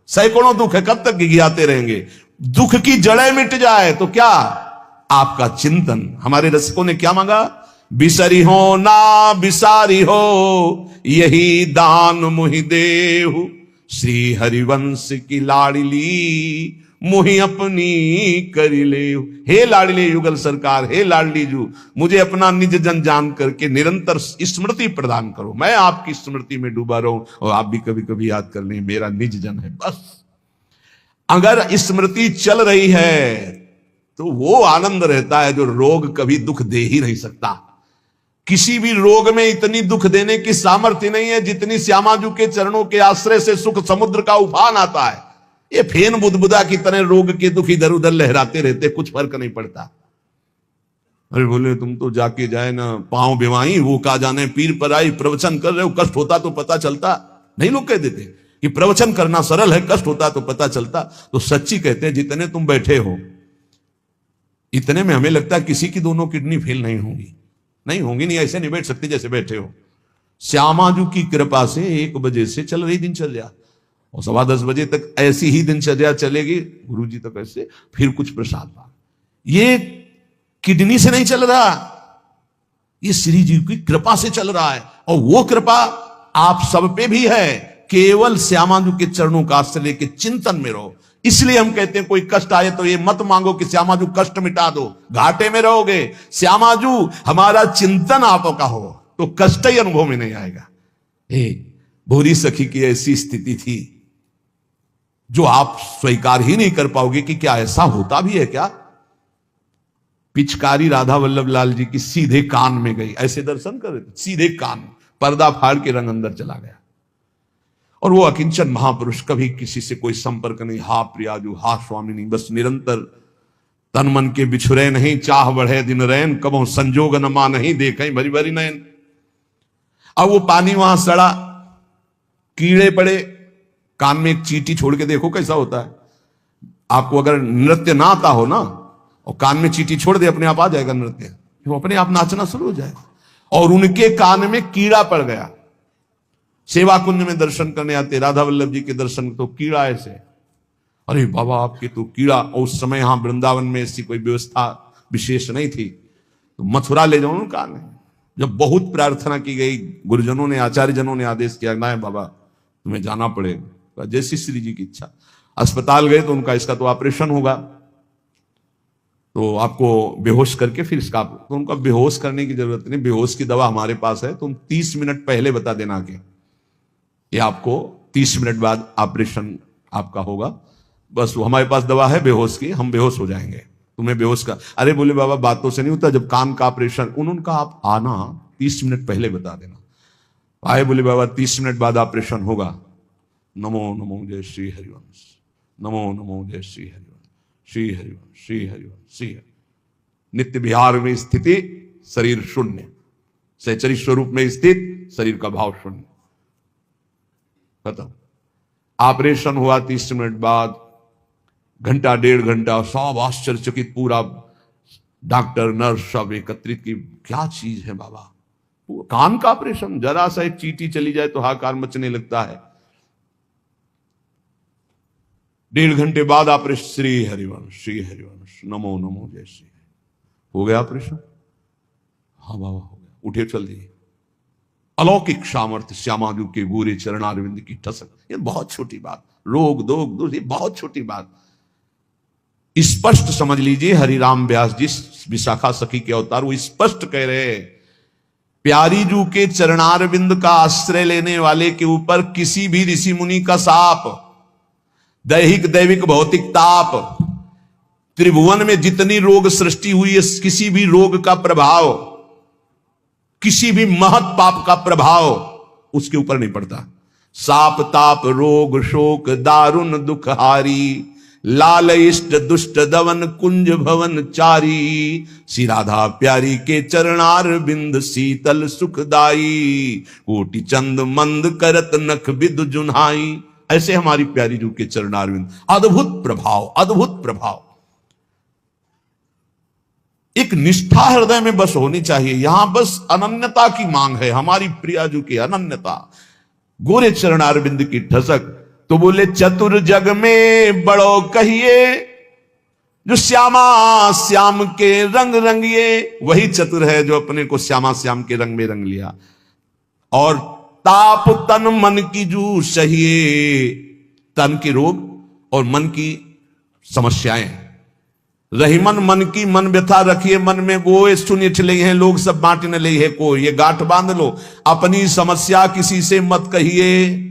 सैकड़ों दुख है, कब तक गिघियाते रहेंगे? दुख की जड़ें मिट जाए तो क्या? आपका चिंतन। हमारे रसिकों ने क्या मांगा? बिसरी हो ना बिसारी हो, यही दान मुहि देहु, श्री हरिवंश की लाडली मुहि अपनी करी ले। हे लाडले युगल सरकार, हे लाडली जू, मुझे अपना निज जन जान करके निरंतर स्मृति प्रदान करो। मैं आपकी स्मृति में डूबा रहूं और आप भी कभी कभी याद कर लें, मेरा निज जन है बस। अगर स्मृति चल रही है तो वो आनंद रहता है जो रोग कभी दुख दे ही नहीं सकता। किसी भी रोग में इतनी दुख देने की सामर्थ्य नहीं है जितनी श्यामाजू के चरणों के आश्रय से सुख समुद्र का उफान आता है। ये फेन बुदबुदा की तरह रोग के दुख इधर उधर लहराते रहते, कुछ फर्क नहीं पड़ता। अरे बोले तुम तो जाके जाए ना पांव बिवाई, वो का जाने पीर पर आई, प्रवचन कर रहे हो, कष्ट होता तो पता चलता नहीं। लोग कह देते कि प्रवचन करना सरल है, कष्ट होता तो पता चलता। तो सच्ची कहते हैं जितने तुम बैठे हो इतने में हमें लगता है किसी की दोनों किडनी फेल नहीं होंगी। नहीं होंगी, नहीं ऐसे नहीं बैठ सकते जैसे बैठे हो। श्यामाजू की कृपा से 1 बजे से चल रही दिनचर्या और 10:15 बजे तक ऐसी ही दिनचर्या चलेगी, गुरुजी तक ऐसे, फिर कुछ प्रसाद पा। ये किडनी से नहीं चल रहा, ये श्री जी की कृपा से चल रहा है। और वो कृपा आप सब पे भी है। केवल श्यामाजू के चरणों का आश्रय लेके चिंतन में रहो। इसलिए हम कहते हैं कोई कष्ट आए तो ये मत मांगो कि श्यामाजू कष्ट मिटा दो, घाटे में रहोगे। श्यामाजू हमारा चिंतन आपका हो तो कष्ट ही अनुभव में नहीं आएगा। भूरी सखी की ऐसी स्थिति थी जो आप स्वीकार ही नहीं कर पाओगे कि क्या ऐसा होता भी है क्या। पिचकारी राधा वल्लभ लाल जी की सीधे कान में गई, ऐसे दर्शन कर रहे थे, सीधे कान, पर्दा फाड़ के रंग अंदर चला गया। और वो अकिंचन महापुरुष, कभी किसी से कोई संपर्क नहीं। हा प्रियाजू, हा स्वामिनी, बस निरंतर तन मन के बिछुरे नहीं, चाह बढ़े दिन रैन, कबो संजोग न मा नहीं, देखें भरी भरी नैन। अब वो पानी वहां सड़ा, कीड़े पड़े, कान में एक चींटी छोड़ के देखो कैसा होता है। आपको अगर नृत्य ना आता हो ना और कान में चींटी छोड़ दे, अपने आप आ जाएगा नृत्य, वो अपने आप नाचना शुरू हो जाएगा। और उनके कान में कीड़ा पड़ गया। सेवा कुंज में दर्शन करने आते राधा वल्लभ जी के दर्शन, तो कीड़ा ऐसे, अरे बाबा आपके तो कीड़ा। और उस समय यहां वृंदावन में ऐसी कोई व्यवस्था विशेष नहीं थी, तो मथुरा ले जाओ उनका। जब बहुत प्रार्थना की गई, गुरुजनों ने, आचार्य जनों ने आदेश किया, ना बाबा तुम्हें जाना पड़ेगा, जैसी श्री जी की इच्छा। अस्पताल गए तो उनका इसका तो ऑपरेशन होगा, तो आपको बेहोश करके फिर इसका, तो उनका बेहोश करने की जरूरत नहीं, बेहोश की दवा हमारे पास है, तुम 30 मिनट पहले बता देना कि ये आपको 30 मिनट बाद ऑपरेशन आपका होगा। बस वो हमारे पास दवा है बेहोश की, हम बेहोश हो जाएंगे, तुम्हें बेहोश का। अरे बोले बाबा बातों से नहीं होता, जब कान का ऑपरेशन, उनका आप आना 30 मिनट पहले बता देना। आए, बोले बाबा 30 मिनट बाद ऑपरेशन होगा। नमो नमो जय श्री हरिवंश, नमो नमो जय श्री हरिवंश, श्री हरिवंश, श्री हरिवंश, श्री हरि। नित्य विहार में स्थिति, शरीर शून्य, सहचरी स्वरूप में स्थित, शरीर का भाव शून्य, खत्म। ऑपरेशन हुआ 30 मिनट बाद, घंटा 1.5 घंटा, सब आश्चर्यचकित, पूरा डॉक्टर नर्स सब एकत्रित की, क्या चीज है बाबा। कान का ऑपरेशन, जरा सा एक चींटी चली जाए तो हाहाकार मचने लगता है। 1.5 घंटे बाद ऑपरेशन, श्री हरिवंश, श्री हरिवंश, नमो नमो जय श्री। हो गया ऑपरेशन? हाँ बाबा हो गया, उठे चल दिए। अलौकिक सामर्थ्य श्यामाजू के गोरे चरणारविंद की ठसक। ये बहुत छोटी बात, रोग दोग ये बहुत छोटी बात। स्पष्ट समझ लीजिए, हरिराम व्यास जी विशाखा सखी के अवतार, वो स्पष्ट कह रहे हैं, प्यारी जू के चरणारविंद का आश्रय लेने वाले के ऊपर किसी भी ऋषि मुनि का शाप, दैहिक दैविक भौतिक ताप, त्रिभुवन में जितनी रोग सृष्टि हुई है, किसी भी रोग का प्रभाव, किसी भी महत पाप का प्रभाव उसके ऊपर नहीं पड़ता। साप ताप रोग शोक दारुण दुख हारी, लाल इष्ट दुष्ट दवन कुंज भवन चारी, श्री राधा प्यारी के चरणार बिंद शीतल सुखदाई, कोटि चंद मंद करत नख विद जुन्हाई। ऐसे हमारी प्यारी जू के चरणार बिंद, अद्भुत प्रभाव, अद्भुत प्रभाव। एक निष्ठा हृदय में बस होनी चाहिए। यहां बस अनन्यता की मांग है, हमारी प्रिया जू की अनन्यता, गोरे चरणारविंद की ठसक। तो बोले चतुर जग में बड़ो कहिए, जो श्यामा श्याम के रंग रंगिए। वही चतुर है जो अपने को श्यामा श्याम के रंग में रंग लिया। और ताप तन मन की जू सहिए, तन के रोग और मन की समस्याएं। रही मन की मन व्यथा रखिए मन में, गोए सुनिए चले हैं लोग सब बांट न ले है को। ये गांठ बांध लो, अपनी समस्या किसी से मत कहिए।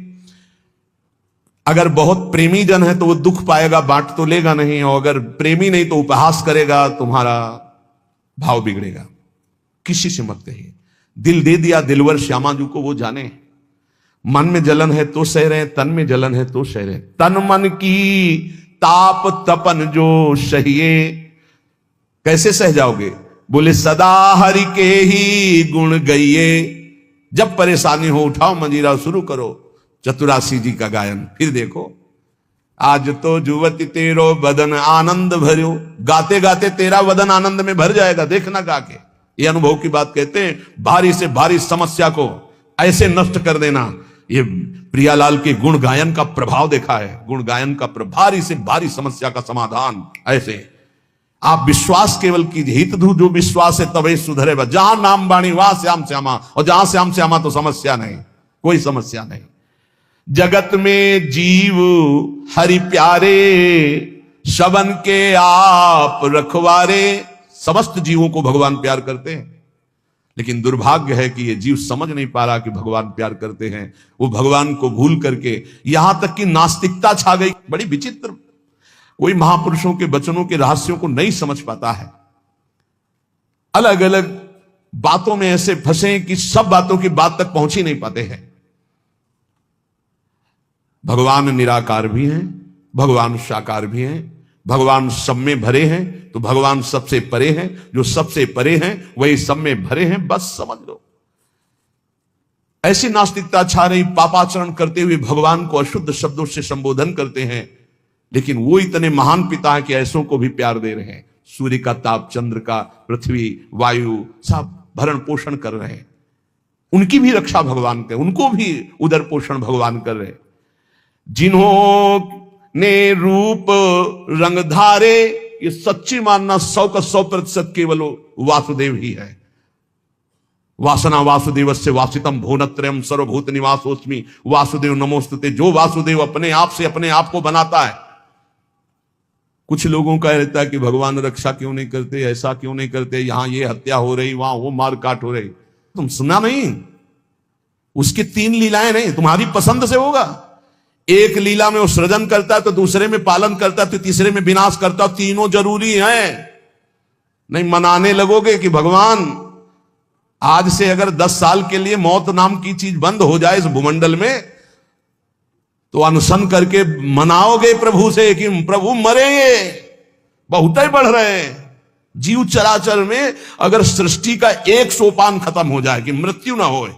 अगर बहुत प्रेमी जन है तो वो दुख पाएगा, बांट तो लेगा नहीं, और अगर प्रेमी नहीं तो उपहास करेगा, तुम्हारा भाव बिगड़ेगा। किसी से मत कहिए। दिल दे दिया दिलवर श्यामा जी को, वो जाने। मन में जलन है तो सह रहे, तन में जलन है तो सह रहे। तन मन की ताप तपन जो सहिए। कैसे सह जाओगे? बोले सदा हरि के ही गुण गइए। जब परेशानी हो उठाओ मंजीरा, शुरू करो चतुरासी जी का गायन। फिर देखो, आज तो जुवती तेरो बदन आनंद भरो। गाते गाते तेरा बदन आनंद में भर जाएगा, देखना गा के। ये अनुभव की बात कहते हैं। भारी से भारी समस्या को ऐसे नष्ट कर देना, ये प्रियालाल के गुण गायन का प्रभाव देखा है। गुण गायन का भारी से भारी समस्या का समाधान ऐसे। आप विश्वास केवल कीजिए, हित धू जो विश्वास है तबे सुधरे। जहां नाम बाणी वहां श्याम श्यामा, और जहां श्याम श्यामा तो समस्या नहीं, कोई समस्या नहीं। जगत में जीव हरि प्यारे, शबन के आप रखवारे। समस्त जीवों को भगवान प्यार करते हैं, लेकिन दुर्भाग्य है कि ये जीव समझ नहीं पा रहा कि भगवान प्यार करते हैं। वो भगवान को भूल करके, यहां तक कि नास्तिकता छा गई। बड़ी विचित्र, कोई महापुरुषों के वचनों के रहस्यों को नहीं समझ पाता है। अलग अलग बातों में ऐसे फंसे कि सब बातों की बात तक पहुंच ही नहीं पाते हैं। भगवान निराकार भी हैं, भगवान साकार भी हैं, भगवान सब में भरे हैं, तो भगवान सबसे परे हैं। जो सबसे परे हैं वही सब में भरे हैं, बस समझ लो। ऐसी नास्तिकता छा रही, पापाचरण करते हुए भगवान को अशुद्ध शब्दों से संबोधन करते हैं, लेकिन वो इतने महान पिता है कि ऐसों को भी प्यार दे रहे हैं। सूर्य का ताप, चंद्र का, पृथ्वी, वायु, सब भरण पोषण कर रहे हैं। उनकी भी रक्षा भगवान कर, उनको भी उदर पोषण भगवान कर रहे। जिन्होंने रूप रंग धारे, ये सच्ची मानना 100 का 100% केवल वासुदेव ही है। वासना वासुदेव से वासितम भुवनत्रयम सर्वभूत निवासोस्मि वासुदेव नमोस्तुते। जो वासुदेव अपने आप से अपने आप को बनाता है। कुछ लोगों का रहता है कि भगवान रक्षा क्यों नहीं करते, ऐसा क्यों नहीं करते, यहां ये हत्या हो रही, वहां वो मारकाट हो रही। तुम सुना नहीं? उसकी 3 लीलाएं नहीं, तुम्हारी पसंद से होगा। एक लीला में वो सृजन करता है, तो दूसरे में पालन करता है, तो तीसरे में विनाश करता है। तीनों जरूरी हैं। नहीं मनाने लगोगे कि भगवान आज से अगर 10 साल के लिए मौत नाम की चीज बंद हो जाए इस भूमंडल में, तो अनशन करके मनाओगे प्रभु से कि प्रभु मरेंगे, बहुत ही बढ़ रहे हैं। जीव चराचर में अगर सृष्टि का एक सोपान खत्म हो जाए कि मृत्यु ना होए,